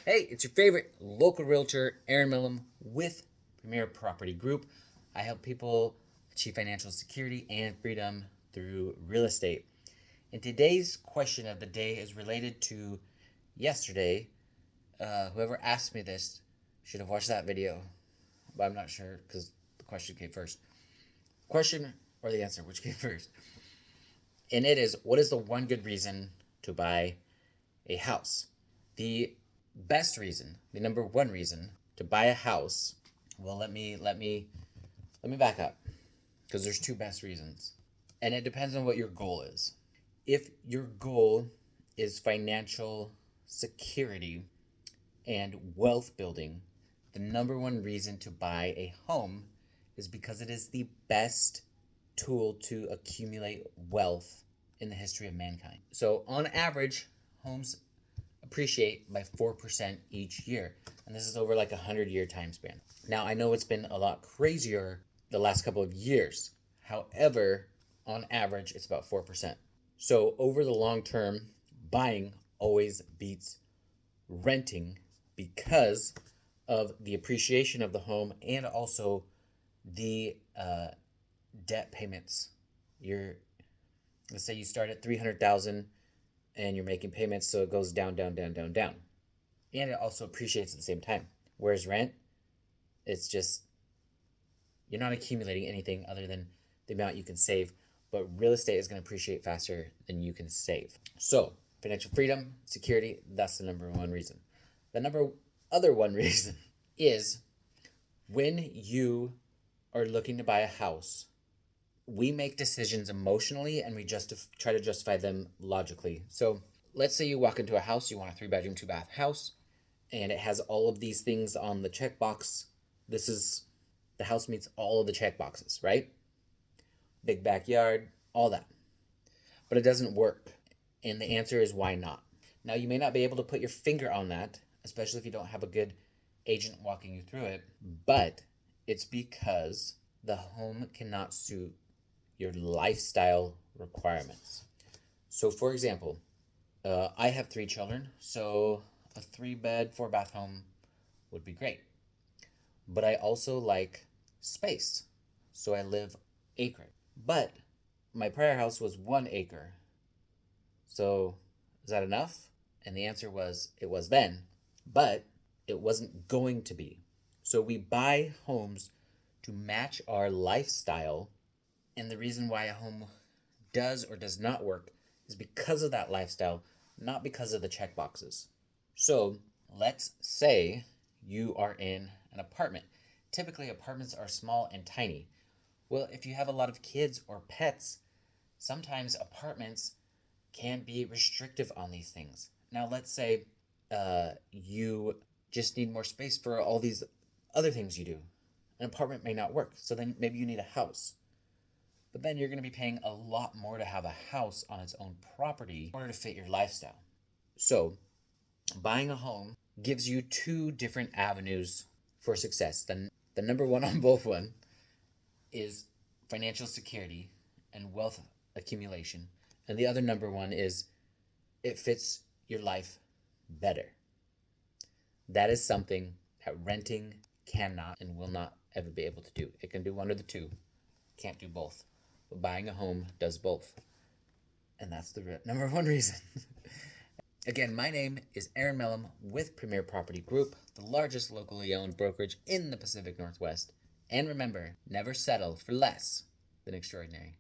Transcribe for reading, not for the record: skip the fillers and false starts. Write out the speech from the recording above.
Hey, it's your favorite local realtor, Eren Millam, with Premier Property Group. I help people achieve financial security and freedom through real estate. And today's question of the day is related to yesterday. Whoever asked me this should have watched that video, but I'm not sure because the question came first. Question or the answer, which came first? And it is, what is the one good reason to buy a house? The best reason, the number one reason to buy a house, well, let me back up, because there's two best reasons, and it depends on what your goal is. If your goal is financial security and wealth building, the number one reason to buy a home is because it is the best tool to accumulate wealth in the history of mankind. So on average, homes appreciate by 4% each year, and this is over like 100-year time span. Now, I know it's been a lot crazier the last couple of years. However, on average, it's about 4%. So over the long term, buying always beats renting because of the appreciation of the home and also the debt payments. Let's say you start at $300,000 and you're making payments, so it goes down. And it also appreciates at the same time. Whereas rent, it's just, you're not accumulating anything other than the amount you can save, but real estate is going to appreciate faster than you can save. So financial freedom, security, that's the number one reason. The other one reason is when you are looking to buy a house, we make decisions emotionally and we try to justify them logically. So let's say you walk into a house, you want a 3-bedroom, 2-bath house, and it has all of these things on the checkbox. The house meets all of the checkboxes, right? Big backyard, all that. But it doesn't work. And the answer is, why not? Now, you may not be able to put your finger on that, especially if you don't have a good agent walking you through it, but it's because the home cannot suit your lifestyle requirements. So for example, I have 3 children, so a 3-bed, 4-bath home would be great. But I also like space, so I live acre. But my prior house was 1 acre. So is that enough? And the answer was, it was then, but it wasn't going to be. So we buy homes to match our lifestyle. And the reason why a home does or does not work is because of that lifestyle, not because of the checkboxes. So let's say you are in an apartment. Typically, apartments are small and tiny. Well, if you have a lot of kids or pets, sometimes apartments can be restrictive on these things. Now, let's say you just need more space for all these other things you do. An apartment may not work, so then maybe you need a house. But then you're going to be paying a lot more to have a house on its own property in order to fit your lifestyle. So buying a home gives you 2 different avenues for success. The number one on both one is financial security and wealth accumulation. And the other number one is it fits your life better. That is something that renting cannot and will not ever be able to do. It can do one of the two. Can't do both. But buying a home does both. And that's the number one reason. Again, my name is Eren Millam with Premier Property Group, the largest locally owned brokerage in the Pacific Northwest. And remember, never settle for less than extraordinary.